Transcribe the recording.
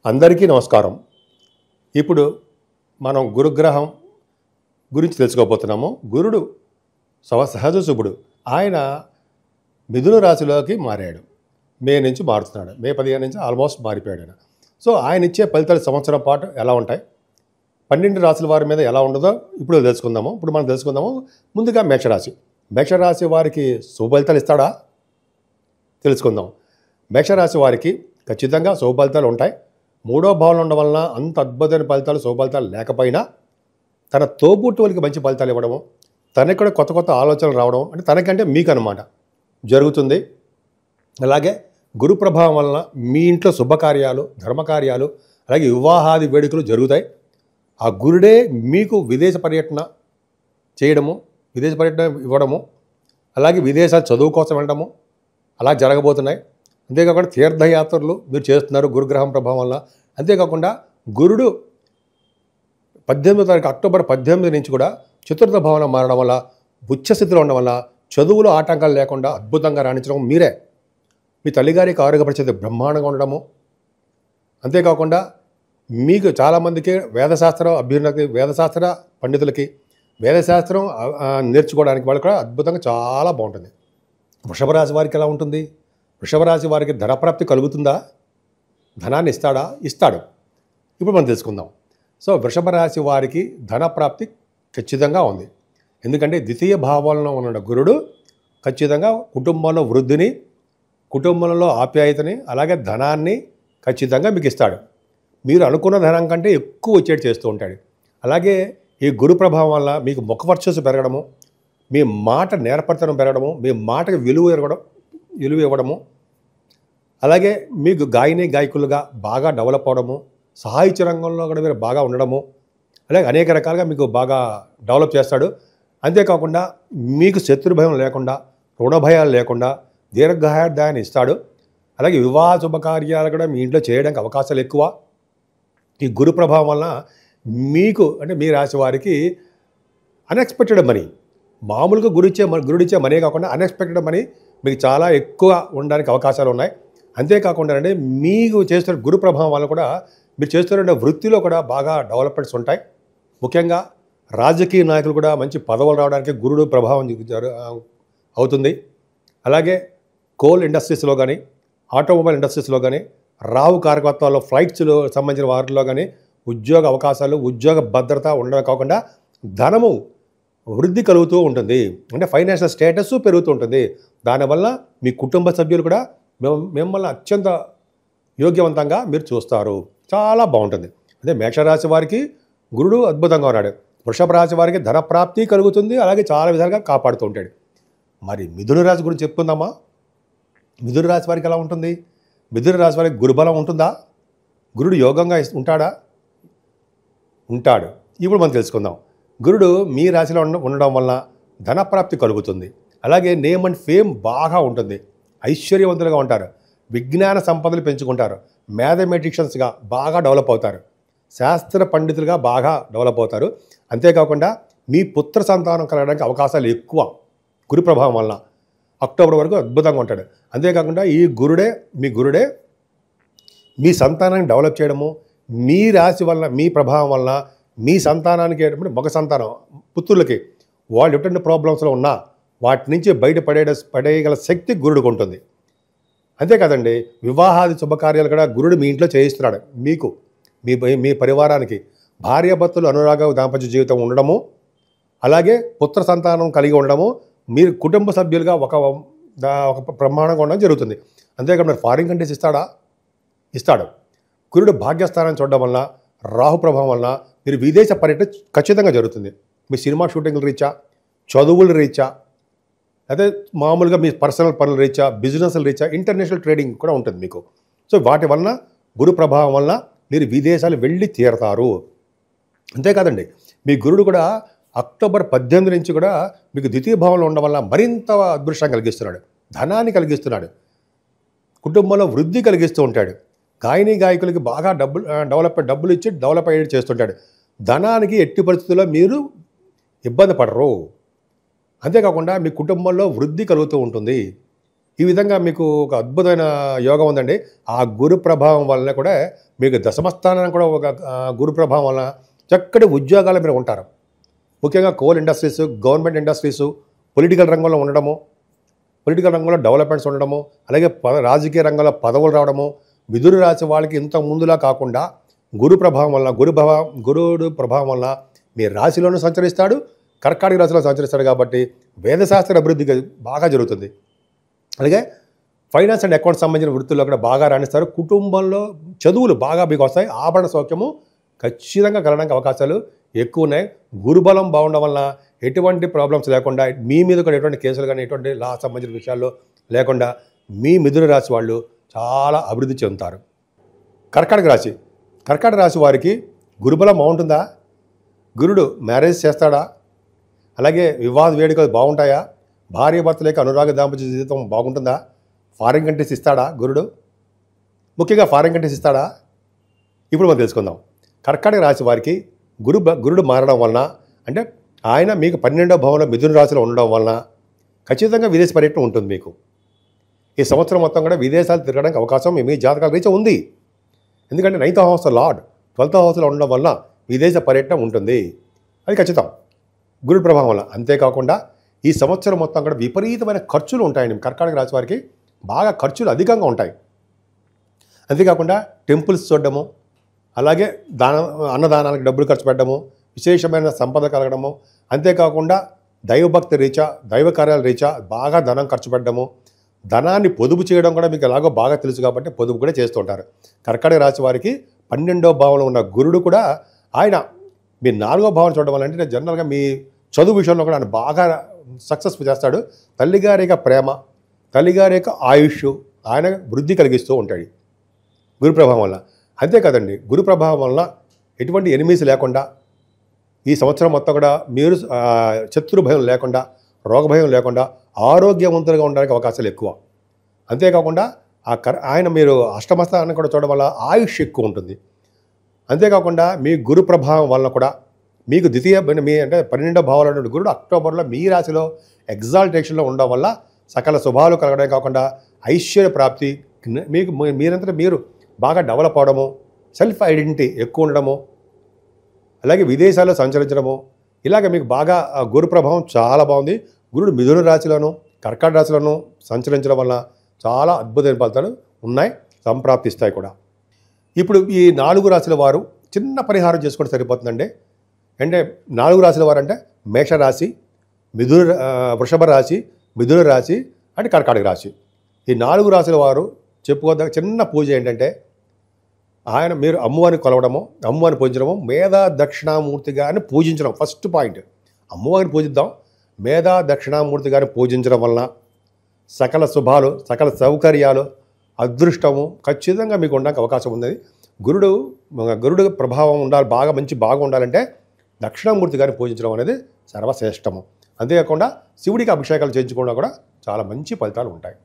అందరికీ నమస్కారం. ఇప్పుడు మనం గురుగ్రహం గురించి తెలుసుకోబోతున్నాము. గురుడు సహజ శుభుడు. ఆయన మిథున రాశిలోకి మారాడు. మే నుంచి మారుతున్నాడు. మే 15 నుంచి ఆల్మోస్ట్ మారిపోయాడు ఆయన. సో ఆయన ఇచ్చే ఫలితాలు సంవత్సరం పాటు ఎలా ఉంటాయి, 12 రాశుల వారి మీద ఎలా ఉండదో ఇప్పుడు తెలుసుకుందాము. ఇప్పుడు మనం తెలుసుకుందాము. ముందుగా మేషరాశి. మేషరాశి వారికి శుభ ఫలితాలు ఇస్తాడా తెలుసుకుందాం. మేషరాశి వారికి ఖచ్చితంగా శుభ ఫలితాలు ఉంటాయి. మూడో భావంలో ఉండడం వలన అంత అద్భుతమైన ఫలితాలు శుభ ఫలితాలు లేకపోయినా తన తోబుట్టువులకి మంచి ఫలితాలు ఇవ్వడము, తనకి కూడా కొత్త కొత్త ఆలోచనలు రావడం అంటే తనకంటే మీకు అనమాట జరుగుతుంది. అలాగే గురు ప్రభావం వలన మీ ఇంట్లో శుభకార్యాలు, ధర్మకార్యాలు, అలాగే వివాహాది వేడుకలు జరుగుతాయి. ఆ గురుడే మీకు విదేశ పర్యటన చేయడము, విదేశ పర్యటన ఇవ్వడము, అలాగే విదేశాలు చదువు కోసం వెళ్ళడము అలా జరగబోతున్నాయి. అంతేకాకుండా తీర్థయాత్రలు మీరు చేస్తున్నారు గురుగ్రహం ప్రభావం వల్ల. అంతేకాకుండా గురుడు 18వ తారీఖు అక్టోబర్ 18 నుంచి కూడా చతుర్థ భావన మారడం వల్ల, ఉచ్చస్థితిలో ఉండడం వల్ల చదువులో ఆటంకాలు లేకుండా అద్భుతంగా రాణించడం మీరే. మీ తల్లిగారికి ఆరోగ్య పరిస్థితి బ్రహ్మాండంగా ఉండడము. అంతేకాకుండా మీకు చాలామందికి వేదశాస్త్రం అభ్యున్నతి, వేదశాస్త్ర పండితులకి వేదశాస్త్రం నేర్చుకోవడానికి వాళ్ళు కూడా అద్భుతంగా చాలా బాగుంటుంది. వృషభ రాశి వారికి ఎలా ఉంటుంది? వృషభ రాశి వారికి ధనప్రాప్తి కలుగుతుందా? ధనాన్ని ఇస్తాడా? ఇస్తాడు. ఇప్పుడు మనం తెలుసుకుందాం. సో వృషభ రాశి వారికి ధనప్రాప్తి ఖచ్చితంగా ఉంది. ఎందుకంటే ద్వితీయ భావంలో ఉన్న గురుడు ఖచ్చితంగా కుటుంబంలో వృద్ధిని, కుటుంబంలో ఆప్యాయతని, అలాగే ధనాన్ని ఖచ్చితంగా మీకు ఇస్తాడు. మీరు అనుకున్న ధనం కంటే ఎక్కువ వచ్చేటి చేస్తూ ఉంటాడు. అలాగే ఈ గురు ప్రభావం వల్ల మీకు ముఖ వర్చస్సు పెరగడము, మీ మాట నేర్పరితనం పెరగడము, మీ మాటకి విలువ ఇవ్వడము, అలాగే మీకు గాయకులుగా బాగా డెవలప్ అవ్వడము, సాహిత్య రంగంలో కూడా మీరు బాగా ఉండడము, అలాగే అనేక రకాలుగా మీకు బాగా డెవలప్ చేస్తాడు. అంతేకాకుండా మీకు శత్రు భయం లేకుండా, రుణ భయాలు లేకుండా దీర్ఘాయుర్దాయాన్ని ఇస్తాడు. అలాగే వివాహ శుభకార్యాలు కూడా మీ ఇంట్లో చేయడానికి అవకాశాలు ఎక్కువ. ఈ గురు ప్రభావం వలన మీకు అంటే మీ రాశి వారికి అన్ఎక్స్పెక్టెడ్ మనీ, మామూలుగా గురుడిచ్చే మనీ కాకుండా అన్ఎక్స్పెక్టెడ్ మనీ మీకు చాలా ఎక్కువ ఉండడానికి అవకాశాలు ఉన్నాయి. అంతేకాకుండా అంటే మీకు చేస్తున్న గురు ప్రభావం వల్ల కూడా మీరు చేస్తున్న వృత్తిలో కూడా బాగా డెవలప్మెంట్స్ ఉంటాయి. ముఖ్యంగా రాజకీయ నాయకులు కూడా మంచి పదవులు రావడానికి గురుడు ప్రభావం అవుతుంది. అలాగే కోల్ ఇండస్ట్రీస్లో కానీ, ఆటోమొబైల్ ఇండస్ట్రీస్లో కానీ, రావు కారకత్వాల్లో ఫ్లైట్స్లో సంబంధించిన వాటిలో కానీ ఉద్యోగ అవకాశాలు, ఉద్యోగ భద్రత ఉండడం కాకుండా ధనము వృద్ధి కలుగుతూ ఉంటుంది. అంటే ఫైనాన్షియల్ స్టేటస్ పెరుగుతూ ఉంటుంది. దానివల్ల మీ కుటుంబ సభ్యులు కూడా మిమ్మల్ని అత్యంత యోగ్యవంతంగా మీరు చూస్తారు. చాలా బాగుంటుంది. అదే మేషరాశి వారికి గురుడు అద్భుతంగా ఉన్నాడు. వృషభ రాశి వారికి ధనప్రాప్తి కలుగుతుంది. అలాగే చాలా విధాలుగా కాపాడుతూ ఉంటాడు. మరి మిథున రాశి గురించి చెప్పుకుందామా? మిథున రాశి వారికి ఎలా ఉంటుంది? మిథున రాశి వారికి గురుబలం ఉంటుందా? గురుడు యోగంగా ఉంటాడా? ఉంటాడు. ఇప్పుడు మనం తెలుసుకుందాం. గురుడు మీ రాశిలో ఉండడం వల్ల ధనప్రాప్తి కలుగుతుంది. అలాగే నేమ్ అండ్ ఫేమ్ బాగా ఉంటుంది. ఐశ్వర్యవంతులుగా ఉంటారు. విజ్ఞాన సంపదలు పెంచుకుంటారు. మ్యాథమెటిషియన్స్గా బాగా డెవలప్ అవుతారు. శాస్త్ర పండితులుగా బాగా డెవలప్ అవుతారు. అంతేకాకుండా మీ పుత్ర సంతానం కలగడానికి అవకాశాలు ఎక్కువ గురు ప్రభావం వల్ల. అక్టోబర్ వరకు అద్భుతంగా ఉంటాడు. అంతేకాకుండా ఈ గురుడే మీ సంతానాన్ని డెవలప్ చేయడము, మీ రాశి వల్ల, మీ ప్రభావం వల్ల మీ సంతానానికి మగ సంతానం పుత్రులకి వాళ్ళు ఎటువంటి ప్రాబ్లమ్స్లో ఉన్నా వాటి నుంచి పడేయగల శక్తి గురుడికి ఉంటుంది. అంతేకాదండి, వివాహాది శుభకార్యాలు కూడా గురుడు మీ ఇంట్లో చేయిస్తున్నాడు. మీకు మీ పరివారానికి భార్యాభర్తలు అనురాగ దాంపత్య జీవితం ఉండడము, అలాగే పుత్ర సంతానం కలిగి ఉండడము, మీరు కుటుంబ సభ్యులుగా ఒక ప్రమాణంగా ఉండడం జరుగుతుంది. అంతేకాకుండా ఫారిన్ కంట్రీస్ ఇస్తాడు. గురుడు భాగ్యస్థానాన్ని చూడడం వల్ల, రాహు ప్రభావం వల్ల మీరు విదేశ పర్యటన ఖచ్చితంగా జరుగుతుంది. మీ సినిమా షూటింగ్ల రీత్యా, చదువుల రీత్యా, అదే మామూలుగా మీ పర్సనల్ పనుల రీత్యా, బిజినెస్ల రీత్యా, ఇంటర్నేషనల్ ట్రేడింగ్ కూడా ఉంటుంది మీకు. సో వాటి వలన గురు ప్రభావం వలన మీరు విదేశాలు వెళ్ళి తీరతారు. అంతేకాదండి, మీ గురుడు కూడా అక్టోబర్ 18 నుంచి కూడా మీకు ద్వితీయ భావంలో ఉండడం వల్ల మరింత అదృష్టం కలిగిస్తున్నాడు, ధనాన్ని కలిగిస్తున్నాడు, కుటుంబంలో వృద్ధి కలిగిస్తూ ఉంటాడు. గాయకులకి బాగా డబ్బులు ఇచ్చి డెవలప్ అయ్యేది చేస్తుంటాడు. ధనానికి ఎట్టి పరిస్థితుల్లో మీరు ఇబ్బంది పడరు. అంతేకాకుండా మీ కుటుంబంలో వృద్ధి కలుగుతూ ఉంటుంది. ఈ విధంగా మీకు ఒక అద్భుతమైన యోగం ఉందండి. ఆ గురు ప్రభావం వలన కూడా మీకు దశమస్థానం కూడా ఒక గురు ప్రభావం వలన చక్కటి ఉద్యోగాలు మీరు ఉంటారు. ముఖ్యంగా coal industries, government industries, political రంగంలో ఉండడము, పొలిటికల్ రంగంలో డెవలప్మెంట్స్ ఉండడము, అలాగే రాజకీయ రంగంలో పదవులు రావడము, మిథున రాశి వాళ్ళకి ఇంత ముందులా కాకుండా గురు ప్రభావం వల్ల గురుడు ప్రభావం వల్ల మీ రాశిలోనూ సంచరిస్తాడు, కర్కాటక రాశిలో సంచరిస్తాడు. కాబట్టి వేదశాస్త్ర అభివృద్ధి బాగా జరుగుతుంది. అలాగే ఫైనాన్స్ అండ్ అకౌంట్స్ సంబంధించిన వృత్తుల్లో కూడా బాగా రాణిస్తారు. కుటుంబంలో చదువులు బాగా మీకు వస్తాయి. ఆభరణ సౌఖ్యము ఖచ్చితంగా కలగడానికి అవకాశాలు ఎక్కువ ఉన్నాయి. గురుబలం బాగుండడం వల్ల ఎటువంటి ప్రాబ్లమ్స్ లేకుండా, మీ మీద కూడా ఎటువంటి కేసులు కానీ ఎటువంటి లా సంబంధించిన విషయాల్లో లేకుండా మీ మిథున రాశి వాళ్ళు చాలా అభివృద్ధి చెందుతారు. కర్కాటక రాశి వారికి గురుబలం బాగుంటుందా? గురుడు మ్యారేజ్ చేస్తాడా? అలాగే వివాహ వేడుకలు బాగుంటాయా? భార్యాభర్తల అనురాగ దాంపత్య జీవితం బాగుంటుందా? ఫారిన్ కంట్రీస్ ఇస్తాడా గురుడు? ముఖ్యంగా ఫారిన్ కంట్రీస్ ఇస్తాడా? ఇప్పుడు మనం తెలుసుకుందాం. కర్కాటక రాశి వారికి గురుడు మారడం వలన, అంటే ఆయన మీకు 12వ భావంలో మిథున రాశిలో ఉండడం వలన ఖచ్చితంగా విదేశ పర్యటన ఉంటుంది. మీకు ఈ సంవత్సరం మొత్తం కూడా విదేశాలు తిరగడానికి అవకాశం మీ జాతకాల రీత్యా ఉంది. ఎందుకంటే 9th హౌస్ లార్డ్ 12th హౌస్లో ఉండడం వల్ల విదేశ పర్యటన ఉంటుంది. అది ఖచ్చితం గురుడు ప్రభావం వల్ల. అంతేకాకుండా ఈ సంవత్సరం మొత్తం కూడా విపరీతమైన ఖర్చులు ఉంటాయండి. కర్కాటక రాశి వారికి బాగా ఖర్చులు అధికంగా ఉంటాయి. అంతేకాకుండా టెంపుల్స్ చూడడము, అలాగే అన్నదానానికి డబ్బులు ఖర్చు పెట్టడము, విశేషమైన సంపద కలగడము, అంతేకాకుండా దైవభక్తి రీత్యా, దైవ కార్యాల రీత్యా బాగా ధనం ఖర్చు పెట్టడము, ధనాన్ని పొదుపు చేయడం కూడా మీకు ఎలాగో బాగా తెలుసు కాబట్టి పొదుపు కూడా చేస్తూ ఉంటారు. కర్కాటక రాశి వారికి 12వ భావంలో ఉన్న గురుడు కూడా ఆయన మీ 4వ భావం చూడడం వల్ల, అంటే జనరల్గా మీ చదువు విషయంలో కూడా ఆయన బాగా సక్సెస్ఫుల్ చేస్తాడు. తల్లిగారి యొక్క ప్రేమ, తల్లిగారి యొక్క ఆయుష్ ఆయన వృద్ధి కలిగిస్తూ ఉంటాడు గురు ప్రభావం వల్ల. అంతే కదండి, గురు ప్రభావం వల్ల ఎటువంటి ఎనిమీస్ లేకుండా ఈ సంవత్సరం మొత్తం కూడా మీరు శత్రు భయం లేకుండా, రోగ భయం లేకుండా ఆరోగ్యవంతులుగా ఉండడానికి అవకాశాలు ఎక్కువ. అంతేకాకుండా ఆయన మీరు అష్టమస్థానాన్ని కూడా చూడడం వల్ల ఆయుష్ ఎక్కువ ఉంటుంది. అంతేకాకుండా మీ గురు ప్రభావం వలన కూడా మీకు మీ అంటే 12వ భావంలో గురుడు అక్టోబర్లో మీ రాశిలో ఎగ్జాల్టేషన్లో ఉండడం వల్ల సకల శుభాలు కలగడమే కాకుండా ఐశ్వర్య ప్రాప్తి, మీకు మీరంతా మీరు బాగా డెవలప్ అవడము, సెల్ఫ్ ఐడెంటిటీ ఎక్కువ ఉండడము, అలాగే విదేశాల్లో సంచరించడము, ఇలాగ మీకు బాగా గురు ప్రభావం చాలా బాగుంది. గురుడు మిథున రాశిలోను కర్కాటక రాశిలోను సంచరించడం వల్ల చాలా అద్భుతమైన ఫలితాలు ఉన్నాయి, సంప్రాప్తిస్తాయి కూడా. ఇప్పుడు ఈ 4 రాశుల వారు చిన్న పరిహారం చేసుకుంటే సరిపోతుందండి. అంటే 4 రాశుల వారు అంటే మేషరాశి, వృషభ రాశి, మిథున రాశి అంటే కర్కాటక రాశి. ఈ 4 రాశుల వారు చెప్పుకోదగ్గ చిన్న పూజ ఏంటంటే, మీరు అమ్మవారిని కొలవడము, అమ్మవారిని పూజించడము, మేధా దక్షిణామూర్తి గారిని పూజించడం ఫస్ట్ పాయింట్. అమ్మవారిని పూజిద్దాం. మేధా దక్షిణామూర్తి గారిని పూజించడం వలన సకల శుభాలు, సకల సౌకర్యాలు, అదృష్టము ఖచ్చితంగా మీకు ఉండడానికి అవకాశం ఉంది. గురుడు ప్రభావం ఉండాలి, బాగా ఉండాలంటే దక్షిణామూర్తి గారిని పూజించడం అనేది సర్వశ్రేష్టము. అంతేకాకుండా శివుడికి అభిషేకాలు చేయించుకోవడం కూడా చాలా మంచి ఫలితాలు ఉంటాయి.